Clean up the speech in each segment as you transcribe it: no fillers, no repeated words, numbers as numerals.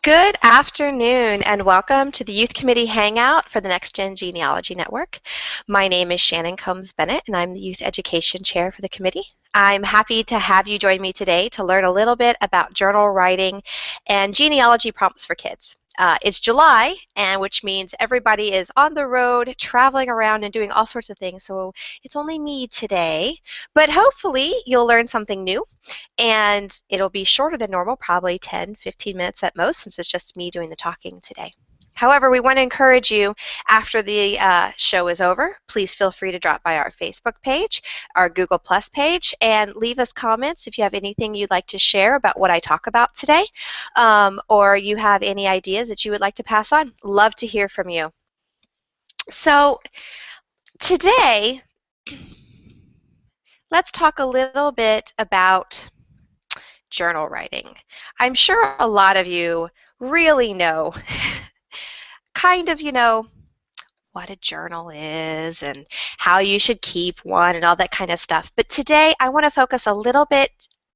Good afternoon and welcome to the Youth Committee Hangout for the Next Gen Genealogy Network. My name is Shannon Combs-Bennett and I'm the Youth Education Chair for the committee. I'm happy to have you join me today to learn a little bit about journal writing and genealogy prompts for kids. It's July, and which means everybody is on the road, traveling around and doing all sorts of things, so it's only me today, but hopefully you'll learn something new. And it'll be shorter than normal, probably 10, 15 minutes at most, since it's just me doing the talking today. However, we want to encourage you after the show is over, please feel free to drop by our Facebook page, our Google Plus page, and leave us comments if you have anything you'd like to share about what I talk about today, or you have any ideas that you would like to pass on. Love to hear from you. So today, let's talk a little bit about journal writing. I'm sure a lot of you really know what a journal is and how you should keep one and all that kind of stuff. But today I want to focus a little bit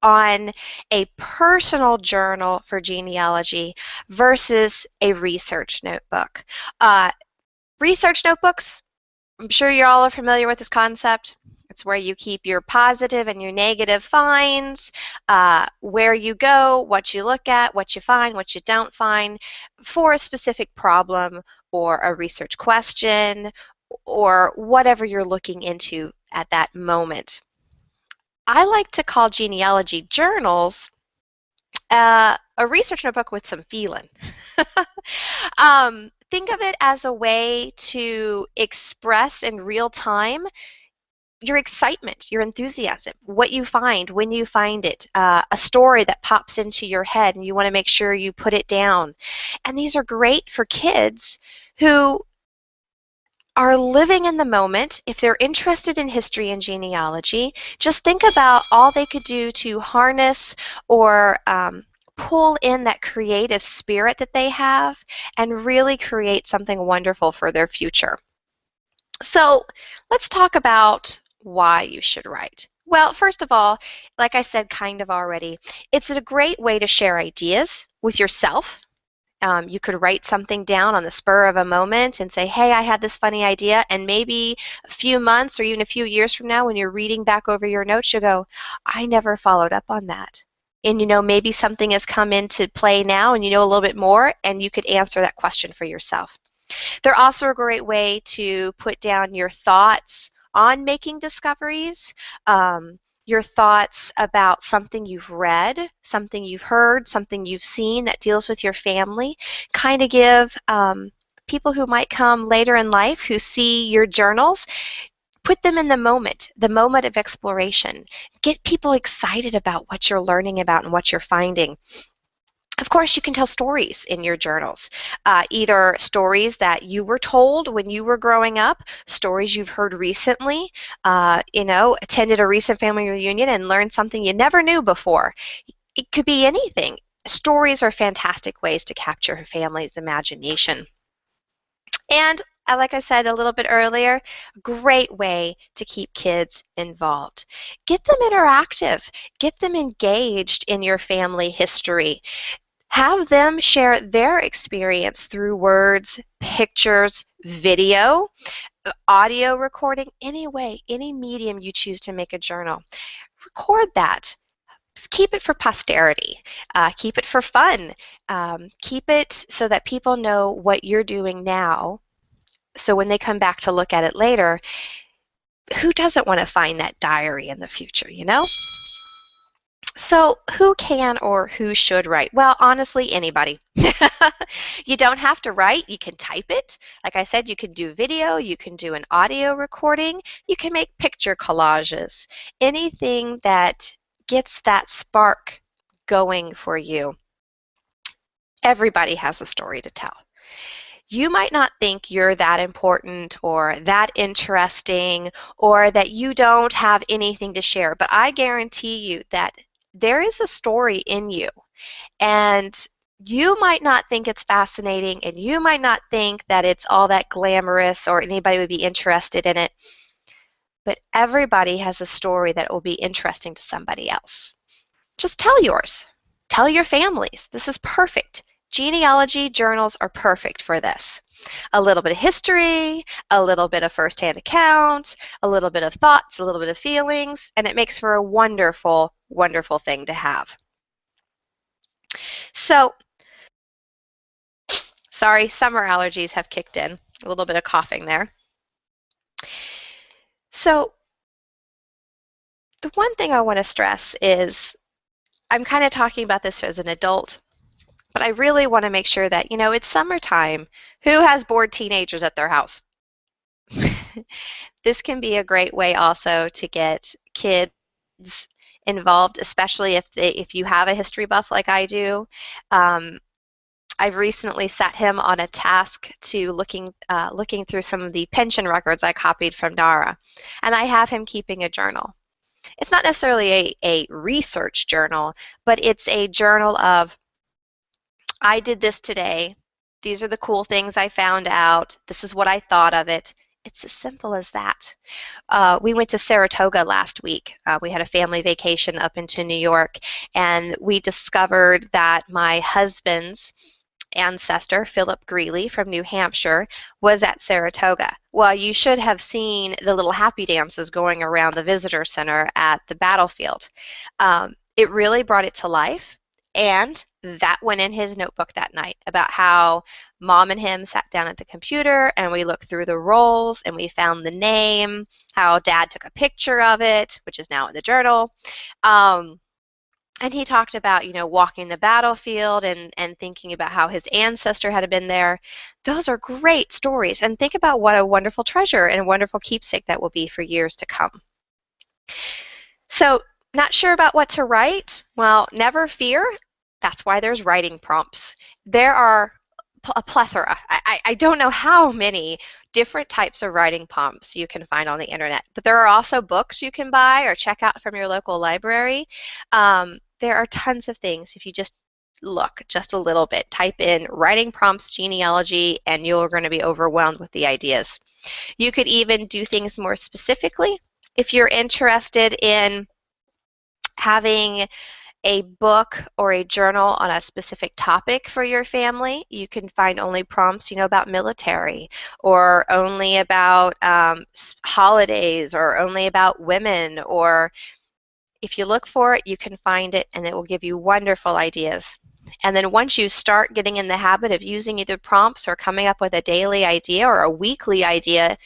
on a personal journal for genealogy versus a research notebook. Research notebooks, I'm sure you all are familiar with this concept. It's where you keep your positive and your negative finds, where you go, what you look at, what you find, what you don't find for a specific problem or a research question or whatever you're looking into at that moment. I like to call genealogy journals a research notebook with some feeling. Think of it as a way to express in real time your excitement, your enthusiasm, what you find, when you find it, a story that pops into your head and you want to make sure you put it down. And these are great for kids who are living in the moment. If they're interested in history and genealogy, just think about all they could do to harness or pull in that creative spirit that they have and really create something wonderful for their future. So let's talk about why you should write. Well, first of all, like I said kind of already, it's a great way to share ideas with yourself. You could write something down on the spur of a moment and say, hey, I had this funny idea, and maybe a few months or even a few years from now when you're reading back over your notes, you go, I never followed up on that. And maybe something has come into play now and you know a little bit more and you could answer that question for yourself. They're also a great way to put down your thoughts on making discoveries, your thoughts about something you've read, something you've heard, something you've seen that deals with your family. Kind of give people who might come later in life who see your journals, put them in the moment of exploration. Get people excited about what you're learning about and what you're finding. Of course, you can tell stories in your journals, either stories that you were told when you were growing up, stories you've heard recently, attended a recent family reunion and learned something you never knew before. It could be anything. Stories are fantastic ways to capture a family's imagination. And like I said a little bit earlier, great way to keep kids involved. Get them interactive. Get them engaged in your family history. Have them share their experience through words, pictures, video, audio recording, any way, any medium you choose to make a journal. Record that. Just keep it for posterity. Keep it for fun. Keep it so that people know what you're doing now. So when they come back to look at it later, who doesn't want to find that diary in the future, So who can or who should write? Well, honestly, anybody. You don't have to write. You can type it. Like I said, you can do video. You can do an audio recording. You can make picture collages. Anything that gets that spark going for you. Everybody has a story to tell. You might not think you're that important or that interesting or that you don't have anything to share, but I guarantee you that there is a story in you, and you might not think it's fascinating, and you might not think that it's all that glamorous or anybody would be interested in it, but everybody has a story that will be interesting to somebody else. Just tell yours. Tell your families. This is perfect. Genealogy journals are perfect for this. A little bit of history, a little bit of firsthand account, a little bit of thoughts, a little bit of feelings, and it makes for a wonderful, wonderful thing to have. So, sorry, summer allergies have kicked in. A little bit of coughing there. So, the one thing I want to stress is I'm kind of talking about this as an adult, but I really want to make sure that, it's summertime. Who has bored teenagers at their house? This can be a great way also to get kids involved, especially if you have a history buff like I do. Um, I've recently set him on a task to looking through some of the pension records I copied from NARA, and I have him keeping a journal. It's not necessarily a research journal, but it's a journal of, I did this today. These are the cool things I found out. This is what I thought of it. It's as simple as that. We went to Saratoga last week. We had a family vacation up into New York, and we discovered that my husband's ancestor, Philip Greeley from New Hampshire, was at Saratoga. Well, you should have seen the little happy dances going around the visitor center at the battlefield. It really brought it to life, and that went in his notebook that night about how Mom and him sat down at the computer and we looked through the rolls and we found the name, how Dad took a picture of it, which is now in the journal. And he talked about, walking the battlefield and thinking about how his ancestor had been there. Those are great stories. And think about what a wonderful treasure and a wonderful keepsake that will be for years to come. So, not sure about what to write? Well, never fear. That's why there's writing prompts. There are a plethora. I don't know how many different types of writing prompts you can find on the internet, but there are also books you can buy or check out from your local library. There are tons of things. If you just look just a little bit, type in writing prompts genealogy, and you're going to be overwhelmed with the ideas. You could even do things more specifically. If you're interested in having a book or a journal on a specific topic for your family, you can find only prompts, about military, or only about holidays, or only about women, or if you look for it, you can find it, and it will give you wonderful ideas. And then once you start getting in the habit of using either prompts or coming up with a daily idea or a weekly idea,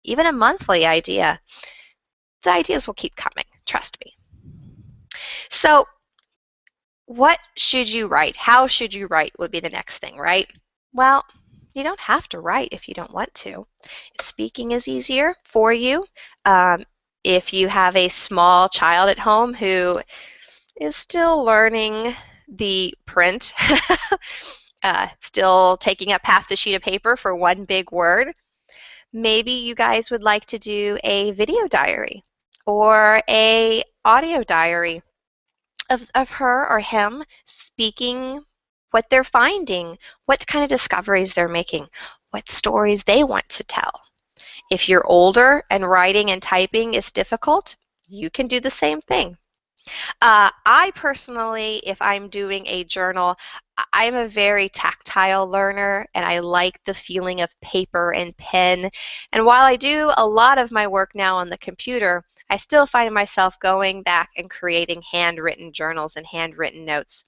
even a monthly idea, the ideas will keep coming, trust me. So what should you write? How should you write would be the next thing, right? Well, you don't have to write if you don't want to. If speaking is easier for you, if you have a small child at home who is still learning the print, still taking up half the sheet of paper for one big word, maybe you guys would like to do a video diary or a audio diary of her or him speaking what they're finding, what kind of discoveries they're making, what stories they want to tell. If you're older and writing and typing is difficult, you can do the same thing. I personally, if I'm doing a journal, I'm a very tactile learner and I like the feeling of paper and pen. And while I do a lot of my work now on the computer, I still find myself going back and creating handwritten journals and handwritten notes.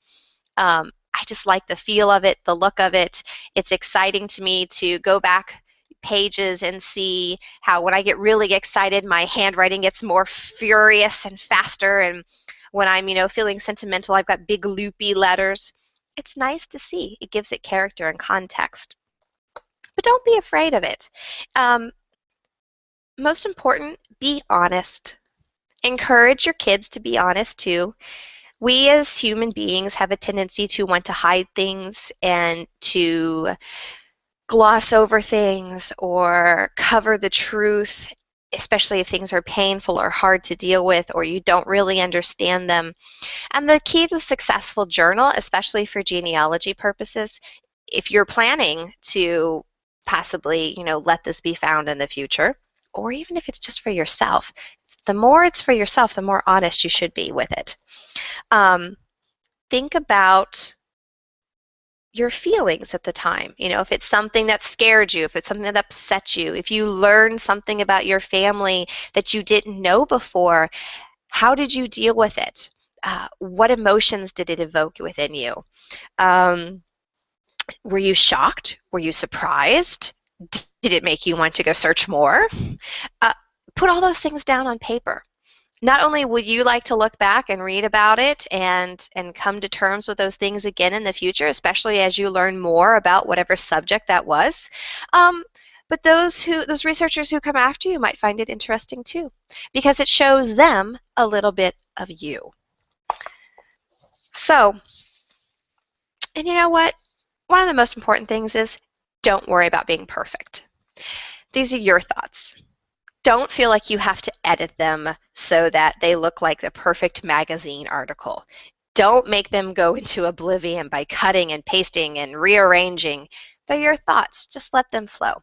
I just like the feel of it, the look of it. It's exciting to me to go back pages and see how when I get really excited, my handwriting gets more furious and faster, and when I'm, feeling sentimental, I've got big loopy letters. It's nice to see. It gives it character and context. But don't be afraid of it. Most important, be honest. Encourage your kids to be honest too. We as human beings have a tendency to want to hide things and to gloss over things or cover the truth, especially if things are painful or hard to deal with or you don't really understand them. And the key to a successful journal, especially for genealogy purposes, if you're planning to possibly, let this be found in the future, or even if it's just for yourself, the more it's for yourself, the more honest you should be with it. Think about your feelings at the time. If it's something that scared you, if it's something that upset you, if you learned something about your family that you didn't know before, how did you deal with it? What emotions did it evoke within you? Um, were you shocked? Were you surprised? Did it make you want to go search more? Uh, put all those things down on paper. Not only would you like to look back and read about it and come to terms with those things again in the future, especially as you learn more about whatever subject that was, um, but those researchers who come after you might find it interesting too, because it shows them a little bit of you. So, and you know what? One of the most important things is don't worry about being perfect. These are your thoughts. Don't feel like you have to edit them so that they look like the perfect magazine article. Don't make them go into oblivion by cutting and pasting and rearranging. They're your thoughts. Just let them flow.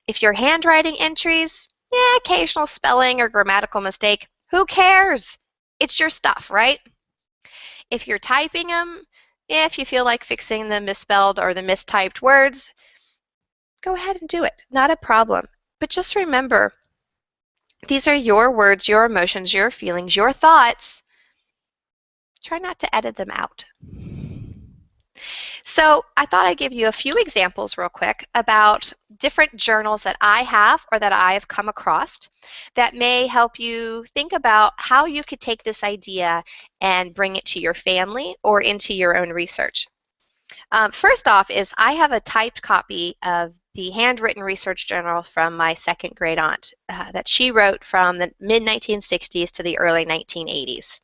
If you're handwriting entries, yeah, occasional spelling or grammatical mistake, who cares? It's your stuff, right? If you're typing them, yeah, if you feel like fixing the misspelled or the mistyped words, go ahead and do it. Not a problem. But just remember, these are your words, your emotions, your feelings, your thoughts. Try not to edit them out. So I thought I'd give you a few examples real quick about different journals that I have or that I have come across that may help you think about how you could take this idea and bring it to your family or into your own research. First off is I have a typed copy of the handwritten research journal from my second grade aunt that she wrote from the mid-1960s to the early 1980s.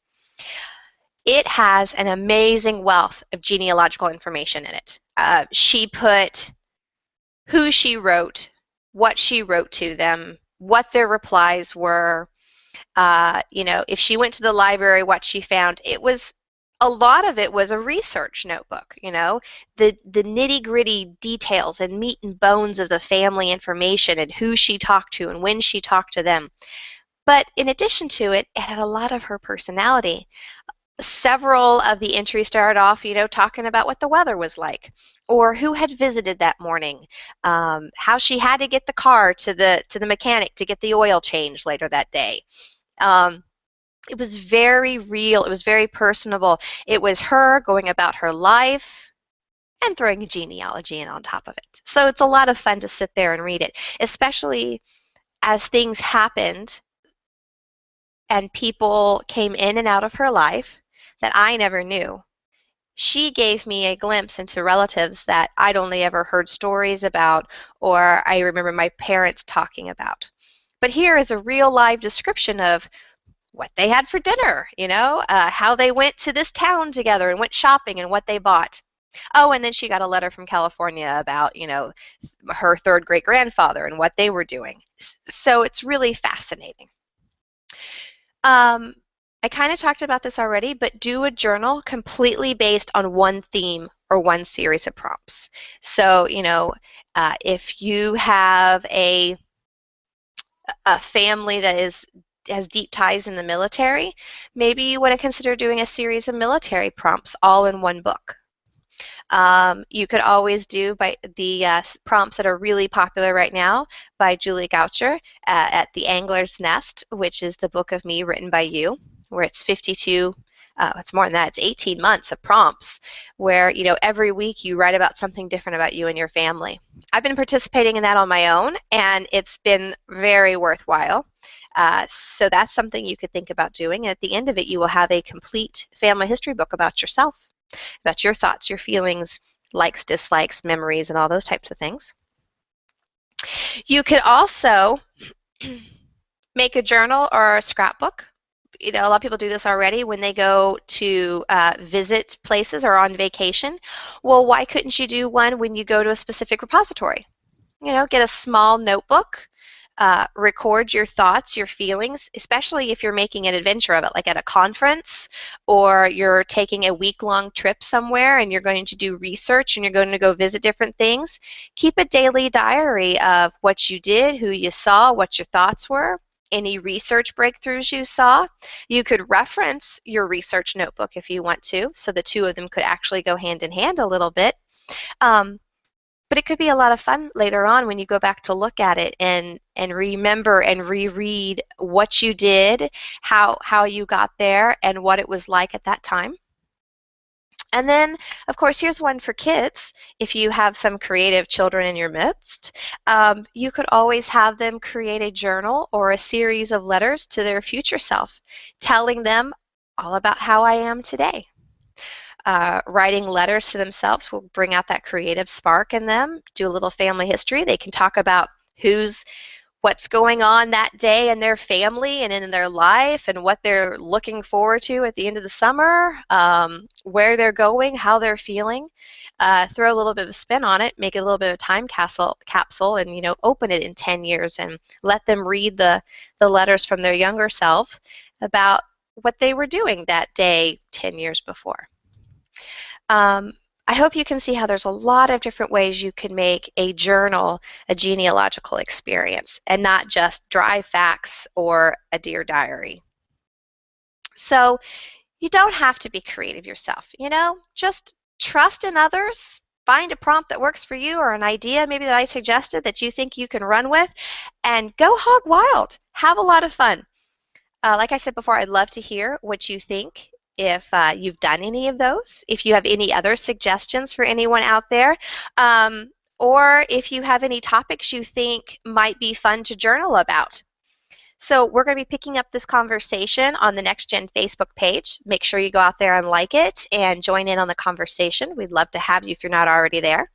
It has an amazing wealth of genealogical information in it. She put who she wrote, what she wrote to them, what their replies were, if she went to the library, what she found. A lot of it was a research notebook, the nitty-gritty details and meat and bones of the family information and who she talked to and when she talked to them. But in addition to it, it had a lot of her personality. Several of the entries started off, talking about what the weather was like, or who had visited that morning, how she had to get the car to the mechanic to get the oil changed later that day. It was very real. It was very personable. It was her going about her life and throwing a genealogy in on top of it. So it's a lot of fun to sit there and read it, especially as things happened and people came in and out of her life that I never knew. She gave me a glimpse into relatives that I'd only ever heard stories about or I remember my parents talking about. But here is a real live description of what they had for dinner, how they went to this town together and went shopping and what they bought. Oh, and then she got a letter from California about, her third great-grandfather and what they were doing. So it's really fascinating. I kind of talked about this already, but do a journal completely based on one theme or one series of prompts. So, if you have a family that has deep ties in the military, maybe you want to consider doing a series of military prompts all in one book. You could always do by the prompts that are really popular right now by Julie Goucher at The Angler's Nest, which is the book of me written by you, where it's 52, it's more than that, it's 18 months of prompts where, every week you write about something different about you and your family. I've been participating in that on my own, and it's been very worthwhile. So that's something you could think about doing. And at the end of it, you will have a complete family history book about yourself, about your thoughts, your feelings, likes, dislikes, memories, and all those types of things. You could also make a journal or a scrapbook. A lot of people do this already when they go to visit places or on vacation. Well, why couldn't you do one when you go to a specific repository? Get a small notebook, record your thoughts, your feelings, especially if you're making an adventure of it, like at a conference or you're taking a week-long trip somewhere and you're going to do research and you're going to go visit different things. Keep a daily diary of what you did, who you saw, what your thoughts were, any research breakthroughs you saw. You could reference your research notebook if you want to, so the two of them could actually go hand in hand a little bit. Um, but it could be a lot of fun later on when you go back to look at it and remember and reread what you did, how you got there, and what it was like at that time. And then, of course, here's one for kids. If you have some creative children in your midst, you could always have them create a journal or a series of letters to their future self, telling them all about how I am today. Writing letters to themselves will bring out that creative spark in them. Do a little family history. They can talk about what's going on that day in their family and in their life and what they're looking forward to at the end of the summer, where they're going, how they're feeling. Throw a little bit of a spin on it, make it a little bit of a time capsule, and open it in 10 years and let them read the letters from their younger self about what they were doing that day 10 years before. I hope you can see how there's a lot of different ways you can make a journal a genealogical experience and not just dry facts or a Dear Diary. So you don't have to be creative yourself, just trust in others, find a prompt that works for you or an idea maybe that I suggested that you think you can run with, and go hog wild. Have a lot of fun. Like I said before, I'd love to hear what you think, if you've done any of those, if you have any other suggestions for anyone out there, or if you have any topics you think might be fun to journal about. So we're going to be picking up this conversation on the Next Gen Facebook page. Make sure you go out there and like it and join in on the conversation. We'd love to have you if you're not already there.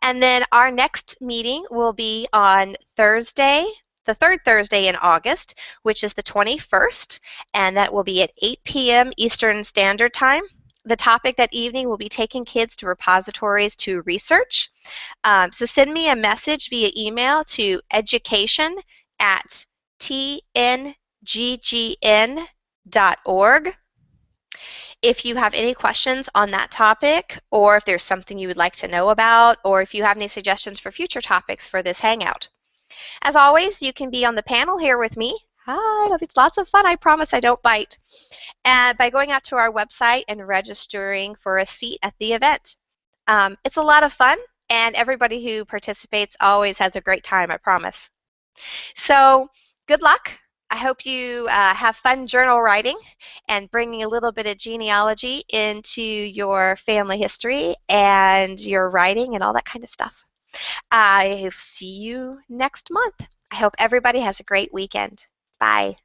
And then our next meeting will be on Thursday, the third Thursday in August, which is the 21st, and that will be at 8 p.m. Eastern Standard Time. The topic that evening will be taking kids to repositories to research. So send me a message via email to education@tnggn.org. If you have any questions on that topic, or if there's something you would like to know about, or if you have any suggestions for future topics for this Hangout. As always, you can be on the panel here with me. Hi, it's lots of fun. I promise I don't bite. And by going out to our website and registering for a seat at the event. It's a lot of fun, and everybody who participates always has a great time, I promise. So good luck. I hope you have fun journal writing and bringing a little bit of genealogy into your family history and your writing and all that kind of stuff. I see you next month. I hope everybody has a great weekend. Bye.